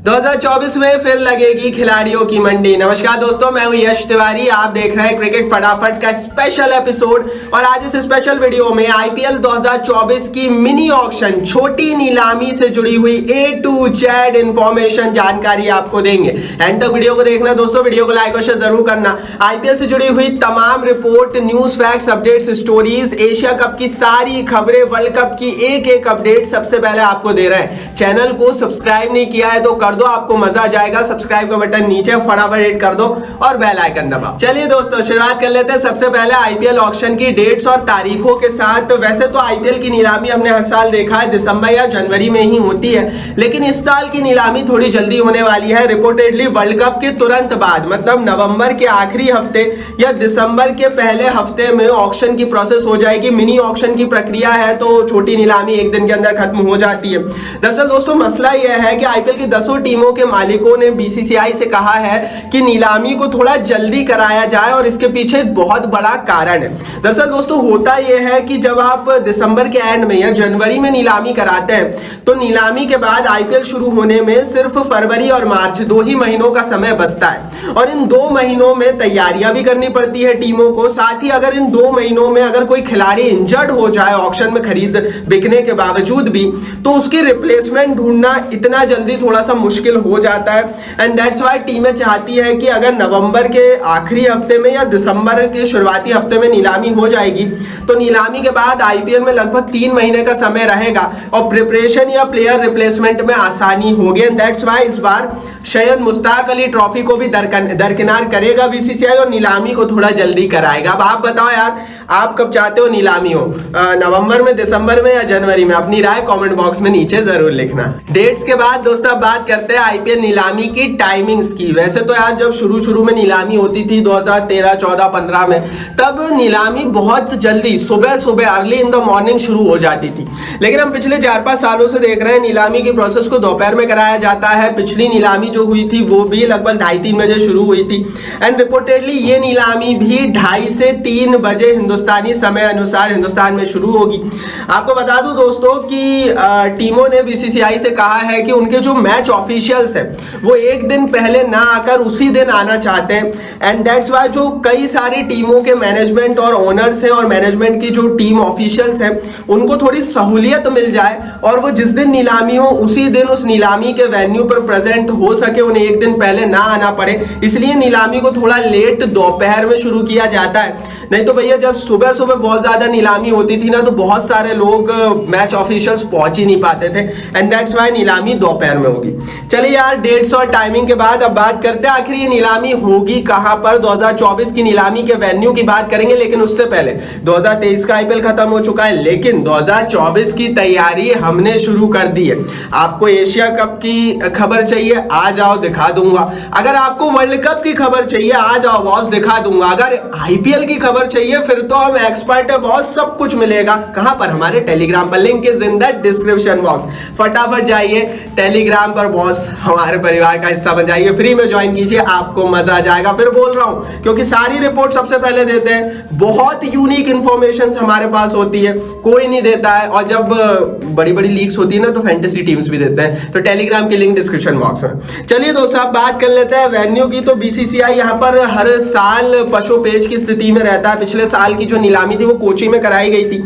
2024 में फिर लगेगी खिलाड़ियों की मंडी। नमस्कार दोस्तों, मैं हूं यश तिवारी। आप देख रहे हैं क्रिकेट फटाफट का स्पेशल एपिसोड और आज इस स्पेशल वीडियो में आईपीएल 2024 की मिनी ऑक्शन छोटी नीलामी से जुड़ी हुई A to Z इंफॉर्मेशन जानकारी आपको देंगे। एंड तक वीडियो को देखना दोस्तों, वीडियो को लाइक और शेयर जरूर करना। आईपीएल से जुड़ी हुई तमाम report, news, facts, updates, stories, Asia cup की सारी खबरें, वर्ल्ड कप की एक एक अपडेट सबसे पहले आपको दे रहे हैं। चैनल को सब्सक्राइब नहीं किया है तो कर दो, आपको मजा आ जाएगा। सब्सक्राइब का बटन नीचे फटाफट हिट कर दो और बेल आइकन दबाओ। चलिए दोस्तों, शुरुआत कर लेते हैं सबसे पहले आईपीएल ऑक्शन की डेट्स और तारीखों के साथ। वैसे तो आईपीएल की नीलामी हमने हर साल देखा है दिसंबर या जनवरी में ही होती है, लेकिन इस साल की नीलामी थोड़ी जल्दी होने वाली है। रिपोर्टेडली वर्ल्ड कप के तुरंत बाद, मतलब नवंबर के आखिरी हफ्ते या दिसंबर के पहले हफ्ते में ऑक्शन की प्रोसेस हो जाएगी। मिनी ऑक्शन की प्रक्रिया है तो छोटी नीलामी एक दिन के अंदर खत्म हो जाती है। दरअसल दोस्तों, मसला यह है कि आईपीएल की 10 टीमों के मालिकों ने बीसीसीआई से कहा है कि नीलामी को थोड़ा जल्दी कराया जाए और इसके पीछे एक बहुत बड़ा कारण है। दरअसल दोस्तों, होता यह है कि जब आप दिसंबर के एंड में या जनवरी में नीलामी कराते हैं तो नीलामी के बाद आईपीएल शुरू होने में सिर्फ फरवरी और मार्च 2 ही महीनों का समय बचता है और इन 2 महीनों में तैयारियां भी करनी पड़ती है टीमों को। साथ ही अगर इन 2 महीनों में अगर कोई खिलाड़ी इंजर्ड हो जाए ऑक्शन में खरीद बिकने के बावजूद भी, तो उसकी रिप्लेसमेंट ढूंढना इतना जल्दी थोड़ा सा मुश्किल हो जाता है। एंड दैट्स व्हाई टीमें चाहती है कि अगर नवंबर के आखिरी हफ्ते में या दिसंबर के शुरुआती हफ्ते में नीलामी हो जाएगी तो नीलामी के बाद आईपीएल में लगभग 3 महीने का समय रहेगा और प्रिपरेशन या प्लेयर रिप्लेसमेंट में आसानी होगी। एंड दैट्स व्हाई इस बार शायद मुश्ताक अली ट्रॉफी को भी दरकिनार करेगा बीसीसीआई और नीलामी को थोड़ा जल्दी कराएगा। अब आप बताओ यार, आप कब चाहते हो नीलामी हो, नवंबर में, दिसंबर में या जनवरी में? अपनी राय कमेंट बॉक्स में नीचे जरूर लिखना। डेट्स के बाद दोस्तों बात करते हैं आईपीएल नीलामी की टाइमिंग्स की। वैसे तो यार जब शुरू में नीलामी होती थी 2013, 14, 15 में, तब नीलामी बहुत जल्दी सुबह अर्ली इन द मॉर्निंग शुरू हो जाती थी। लेकिन हम पिछले 4-5 सालों से देख रहे हैं नीलामी की प्रोसेस को दोपहर में कराया जाता है। पिछली नीलामी जो हुई थी वो भी लगभग 2:30-3 बजे शुरू हुई थी एंड रिपोर्टेडली ये नीलामी भी 2:30 से 3 बजे हिंदुस्तानी समय अनुसार हिंदुस्तान में शुरू होगी। आपको बता दूं दोस्तों कि टीमों ने बीसीसीआई से कहा है कि उनके जो मैच ऑफिशियल्स हैं वो एक दिन पहले ना आकर उसी दिन आना चाहते हैं। एंड दैट्स वाई जो कई सारी टीमों के मैनेजमेंट और ओनर्स हैं और मैनेजमेंट की जो टीम ऑफिशियल्स हैं उनको थोड़ी सहूलियत मिल जाए और वो जिस दिन नीलामी हो उसी दिन उस नीलामी के वेन्यू पर प्रेजेंट हो सके, उन्हें एक दिन पहले ना आना पड़े। इसलिए नीलामी को थोड़ा लेट दोपहर में शुरू किया जाता है। नहीं तो भैया जब सुबह बहुत ज्यादा नीलामी होती थी ना तो बहुत सारे लोग मैच ऑफिशियल्स पहुंच ही नहीं पाते थे। एंड दैट्स व्हाई नीलामी दोपहर में होगी। चलिए यार, डेट्स और टाइमिंग के बाद अब बात करते हैं आखिर ये नीलामी होगी कहां पर। 2024 की नीलामी के वेन्यू की बात करेंगे, लेकिन उससे पहले 2023 का आईपीएल खत्म हो चुका है, लेकिन 2024 की तैयारी हमने शुरू कर दी है। आपको एशिया कप की खबर चाहिए, आ जाओ दिखा दूंगा। अगर आपको वर्ल्ड कप की खबर चाहिए, आ जाओ बॉस दिखा दूंगा। अगर आईपीएल की खबर चाहिए फिर तो हम एक्सपर्ट है बॉस, सब कुछ मिलेगा। कहां पर? हमारे टेलीग्राम पर, link is in the description box. फटाफट जाइए टेलीग्राम पर बॉस, हमारे परिवार का हिस्सा बन जाइए, फ्री में ज्वाइन कीजिए, आपको मजा आ जाएगा। फिर बोल रहा हूं क्योंकि सारी रिपोर्ट सबसे पहले देते हैं, बहुत यूनिक इंफॉर्मेशन हमारे पास होती है, कोई नहीं देता है। और जब बड़ी लीक्स होती है ना तो फैंटेसी टीम्स भी देते हैं। तो टेलीग्राम की लिंक डिस्क्रिप्शन बॉक्स में। चलिए दोस्तों, आप बात कर लेते हैं वेन्यू की। तो बीसीसीआई यहाँ पर हर साल पशु पेच की स्थिति में रहता है। पिछले साल की जो नीलामी थी वो कोची में कराई गई थी।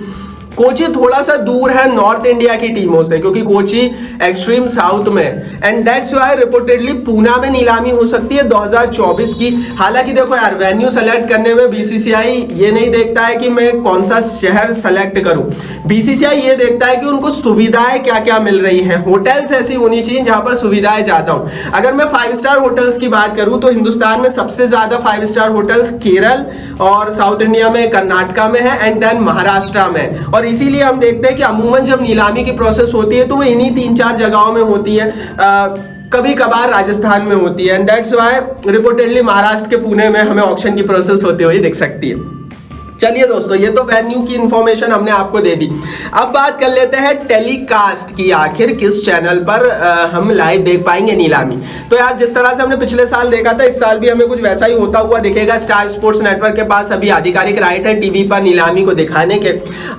कोची थोड़ा सा दूर है नॉर्थ इंडिया की टीमों से क्योंकि कोची एक्सट्रीम साउथ में, and that's why reportedly Poona में नीलामी हो सकती है 2024 की। हालांकि देखो यार, वेन्यू सेलेक्ट करने में बीसीसीआई ये नहीं देखता है कि मैं कौन सा शहर सेलेक्ट करूं। बीसीसीआई ये देखता है कि उनको सुविधाएं क्या क्या मिल रही हैं। होटल्स ऐसी होनी चाहिए जहां पर सुविधाएं ज्यादा हो। अगर मैं 5 स्टार होटल्स की बात करूं तो हिंदुस्तान में सबसे ज्यादा 5 स्टार होटल्स केरल और साउथ इंडिया में कर्नाटका में है एंड देन महाराष्ट्र में। और इसीलिए हम देखते हैं कि अमूमन जब नीलामी की प्रोसेस होती है तो वो इन्हीं 3-4 जगहों में होती है, कभी कभार राजस्थान में होती है। And that's why reportedly Maharashtra के पुणे में हमें ऑक्शन की प्रोसेस होती हुई दिख सकती है। चलिए दोस्तों, ये तो वेन्यू की इंफॉर्मेशन हमने आपको दे दी। अब बात कर लेते हैं टेलीकास्ट की, आखिर किस चैनल पर हम लाइव देख पाएंगे नीलामी। तो यार जिस तरह से हमने पिछले साल देखा था, इस साल भी हमें कुछ वैसा ही होता हुआ दिखेगा। स्टार स्पोर्ट्स नेटवर्क के पास अभी आधिकारिक राइट है टीवी पर नीलामी को दिखाने के।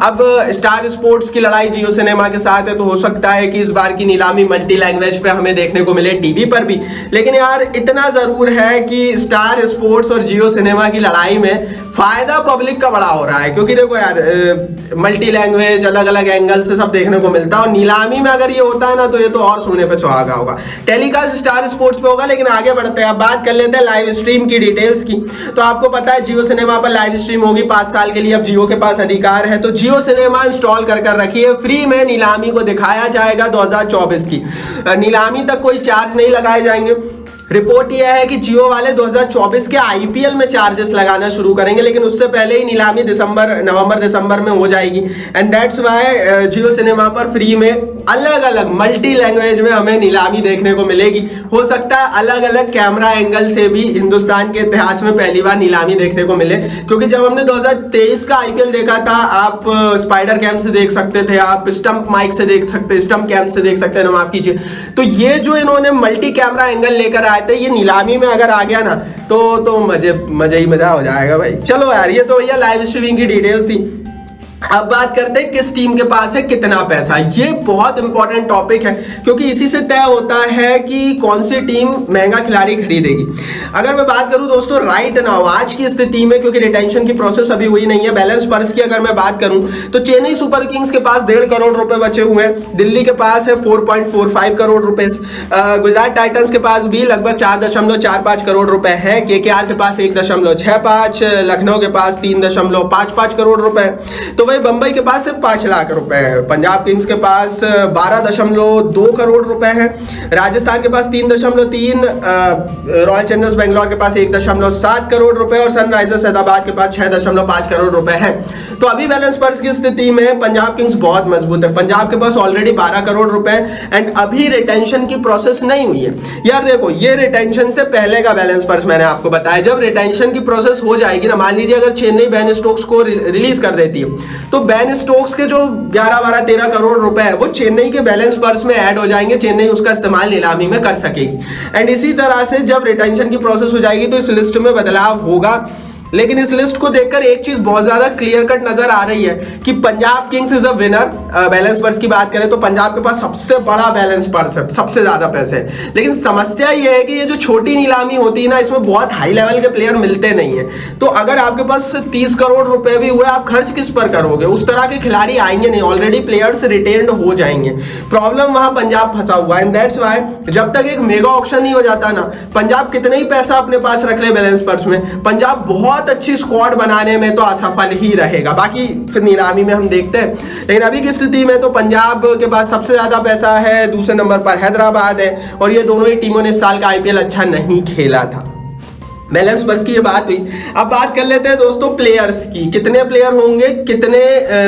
अब स्टार स्पोर्ट्स की लड़ाई जियो सिनेमा के साथ है, तो हो सकता है कि इस बार की नीलामी मल्टी लैंग्वेज पे हमें देखने को मिले टीवी पर भी। लेकिन यार इतना जरूर है कि स्टार स्पोर्ट्स और जियो सिनेमा की लड़ाई में फायदा पब्लिक का बड़ा हो रहा है, क्योंकि देखो यार मल्टी लैंग्वेज, अलग अलग एंगल से सब देखने को मिलता है। और नीलामी में अगर ये होता है ना, तो ये तो और सोने पे सुहागा होगा। टेलीकास्ट स्टार स्पोर्ट्स पे होगा। लेकिन आगे बढ़ते हैं, अब बात कर लेते हैं लाइव स्ट्रीम की डिटेल्स की। तो आपको पता है जियो सिनेमा पर लाइव स्ट्रीम होगी 5 साल के लिए। अब जियो के पास अधिकार है, तो जियो सिनेमा इंस्टॉल कर रखिए। फ्री में नीलामी को दिखाया जाएगा 2024 की। नीलामी तक कोई चार्ज नहीं लगाए जाएंगे। रिपोर्ट यह है कि जियो वाले 2024 के आईपीएल में चार्जेस लगाना शुरू करेंगे, लेकिन उससे पहले ही नीलामी नवंबर दिसंबर में हो जाएगी। And that's why Jio cinema पर फ्री में अलग अलग मल्टी लैंग्वेज में हमें नीलामी देखने को मिलेगी। हो सकता है अलग अलग कैमरा एंगल से भी हिंदुस्तान के इतिहास में पहली बार नीलामी देखने को मिले, क्योंकि जब हमने 2023 का आईपीएल देखा था, आप स्पाइडर कैम से देख सकते थे, आप स्टंप माइक से देख सकते, स्टंप कैम से देख सकते हैं, माफ कीजिए। तो ये जो इन्होंने मल्टी कैमरा एंगल लेकर आए थे, ये नीलामी में अगर आ गया ना, तो मजे ही मजा हो जाएगा भाई। चलो यार, ये तो भैया लाइव स्ट्रीमिंग की डिटेल्स थी। अब बात करते हैं किस टीम के पास है कितना पैसा। ये बहुत इंपॉर्टेंट टॉपिक है, क्योंकि इसी से तय होता है कि कौन सी टीम महंगा खिलाड़ी खरीदेगी। अगर मैं बात करूं दोस्तों राइट नाउ आज की स्थिति में, क्योंकि रिटेंशन की प्रोसेस अभी हुई नहीं है, बैलेंस पर्स की अगर मैं बात करूं तो चेन्नई सुपर किंग्स के पास 1.5 करोड़ रुपए बचे हुए हैं। दिल्ली के पास है 4.45 करोड़ रुपए। गुजरात टाइटंस के पास भी लगभग 4.45 करोड़ रुपए है। केकेआर के पास 1.65, लखनऊ के पास 3.55 करोड़ रुपए। तो बंबई के पास सिर्फ 5 लाख रुपए है। पंजाब किंग्स के पास 12.2 करोड़ रुपए है। राजस्थान के पास 3.3, रॉयल चैलेंजर्स बेंगलोर के पास 1.7 करोड़ रुपए और सनराइजर्स हैदराबाद के पास 6.5 करोड़ रुपए है। तो अभी बैलेंस पर्स की स्थिति में पंजाब किंग्स बहुत मजबूत है। पंजाब के पास ऑलरेडी 12 करोड़ रुपए एंड अभी रिटेंशन की प्रोसेस नहीं हुई है। यार देखो, ये रिटेंशन से पहले का बैलेंस पर्स मैंने आपको बताया। जब रिटेंशन की प्रोसेस हो जाएगी ना, मान लीजिए अगर चेन्नई बेन स्टोक्स को रिलीज कर देती है, तो बेन स्टोक्स के जो 11, 12, 13 करोड़ रुपए है वो चेन्नई के बैलेंस पर्स में ऐड हो जाएंगे। चेन्नई उसका इस्तेमाल नीलामी में कर सकेगी। एंड इसी तरह से जब रिटेंशन की प्रोसेस हो जाएगी तो इस लिस्ट में बदलाव होगा। लेकिन इस लिस्ट को देखकर एक चीज बहुत ज्यादा क्लियर कट नजर आ रही है कि Punjab Kings is a winner. Balance purse की बात करें तो पंजाब के पास सबसे बड़ा बैलेंस पर्स है, सबसे ज्यादा पैसे है। लेकिन समस्या ये है कि ये जो छोटी नीलामी होती है ना, इसमें बहुत हाई लेवल के प्लेयर मिलते नहीं है। तो अगर आपके पास 30 करोड़ रुपए भी हुए, आप खर्च किस पर करोगे? उस तरह के खिलाड़ी आएंगे नहीं, ऑलरेडी प्लेयर्स रिटेन्ड हो जाएंगे। प्रॉब्लम वहां पंजाब फंसा हुआ है। एंड दैट्स वाई जब तक एक मेगा ऑक्शन नहीं हो जाता ना, पंजाब कितना ही पैसा अपने पास रख ले बैलेंस पर्स में, पंजाब बहुत अच्छी स्क्वाड बनाने में तो असफल ही रहेगा। बाकी फिर नीलामी में हम देखते हैं। लेकिन अभी की स्थिति में तो पंजाब के पास सबसे ज्यादा पैसा है, दूसरे नंबर पर हैदराबाद है, और ये दोनों ही टीमों ने इस साल का आईपीएल अच्छा नहीं खेला था। बैलेंस पर्स की ये बात हुई। अब बात कर लेते हैं दोस्तों प्लेयर्स की। कितने प्लेयर होंगे,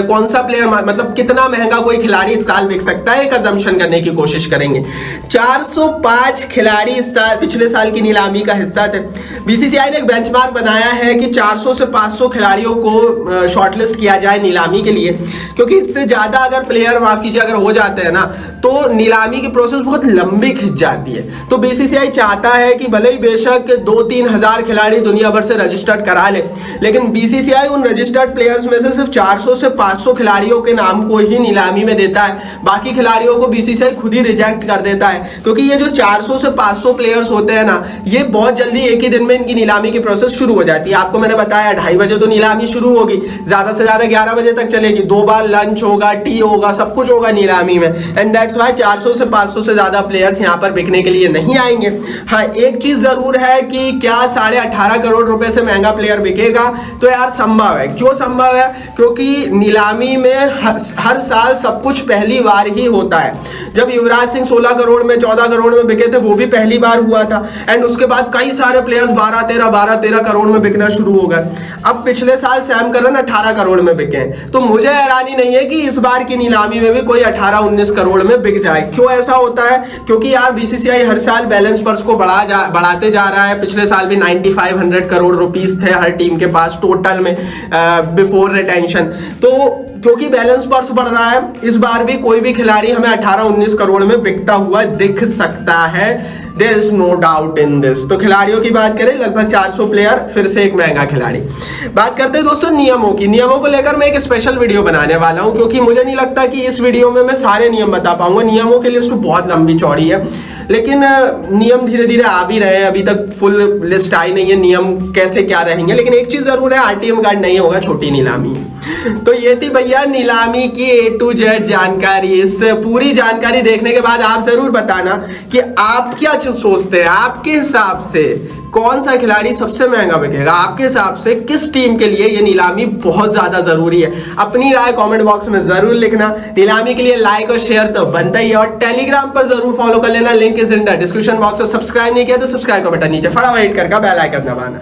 कौन सा प्लेयर, मतलब कितना महंगा कोई खिलाड़ी इस साल बिक सकता है, एक अजम्पशन करने की कोशिश करेंगे। 405 खिलाड़ी इस साल पिछले साल की नीलामी का हिस्सा थे। बीसीसीआई ने एक बेंचमार्क बनाया है कि 400 से 500 खिलाड़ियों को शॉर्टलिस्ट किया जाए नीलामी के लिए, क्योंकि इससे ज्यादा अगर प्लेयर माफ कीजिए अगर हो जाते हैं ना, तो नीलामी की प्रोसेस बहुत लंबी खिंच जाती है। तो बीसीसीआई चाहता है कि भले ही बेशक 2-3 हजार खिलाड़ी दुनिया भर से रजिस्टर्ड करा ले, लेकिन बीसीसीआई उन रजिस्टर्ड प्लेयर्स में से सिर्फ 400 से 500 खिलाड़ियों के नाम को ही नीलामी में देता है। बाकी खिलाड़ियों को बीसीसीआई खुद ही रिजेक्ट कर देता है, क्योंकि ये जो 400 से 500 प्लेयर्स होते हैं ना, ये बहुत जल्दी एक ही दिन में इनकी नीलामी की प्रोसेस शुरू हो जाती है। आपको मैंने बताया 2:30 बजे तो नीलामी शुरू होगी, ज्यादा से ज्यादा 11 बजे तक चलेगी। 2 बार लंच होगा, टी होगा, सब कुछ होगा नीलामी में। एंड दैट्स व्हाई 400 से 500 से ज्यादा प्लेयर्स यहाँ पर बिकने के लिए नहीं आएंगे। हाँ, एक चीज जरूर है कि क्या 18.5 करोड़ रुपए से महंगा प्लेयर बिकेगा? तो यार संभव है। क्यों संभव है? क्योंकि नीलामी में हर साल सब कुछ पहली बार ही होता है। जब युवराज सिंह 16 करोड़ में 14 करोड़ में बिके थे, वो भी पहली बार हुआ था। एंड उसके बाद कई सारे प्लेयर्स 12-13 करोड़ में बिकना शुरू हो गए। अब पिछले साल सैम करन 18 करोड़ में बिके, तो मुझे हैरानी नहीं है कि इस बार की नीलामी में भी कोई 18-19 करोड़ में बिक जाए। क्यों ऐसा होता है? क्योंकि यार बीसीसीआई हर साल बैलेंस पर्स को बढ़ाते जा रहा है। पिछले साल भी 9500 करोड़ रुपीस थे हर टीम के पास टोटल में बिफोर रिटेंशन। तो क्योंकि बैलेंस पर्स बढ़ रहा है, इस बार भी कोई भी खिलाड़ी हमें 18-19 करोड़ में बिकता हुआ दिख सकता है। There is no doubt in this. तो खिलाड़ियों की बात करें, लगभग 400 प्लेयर, फिर से एक महंगा खिलाड़ी। बात करते हैं दोस्तों नियमों की। नियमों को लेकर मैं एक स्पेशल वीडियो बनाने वाला हूं, क्योंकि मुझे नहीं लगता कि इस वीडियो में मैं सारे नियम बता पाऊंगा। नियमों के लिए उसको बहुत लंबी चौड़ी है, लेकिन नियम धीरे धीरे आ भी रहे हैं। अभी तक फुल लिस्ट आई नहीं है नियम कैसे क्या रहेंगे, लेकिन एक चीज जरूर है, आरटीएम कार्ड नहीं होगा, छोटी नीलामी। तो ये थी भैया नीलामी की A to Z जानकारी। इस पूरी जानकारी देखने के बाद आप जरूर बताना कि आप क्या सोचते हैं, आपके हिसाब से कौन सा खिलाड़ी सबसे महंगा बिकेगा। आपके हिसाब से किस टीम के लिए ये नीलामी बहुत ज्यादा जरूरी है, अपनी राय कमेंट बॉक्स में जरूर लिखना। नीलामी के लिए लाइक और शेयर तो बनता ही है, और टेलीग्राम पर जरूर फॉलो कर लेना, link is in the description box. और सब्सक्राइब नहीं किया तो सब्सक्राइब का बटन नीचे फटाफट हिट करके बेल आइकन दबाना।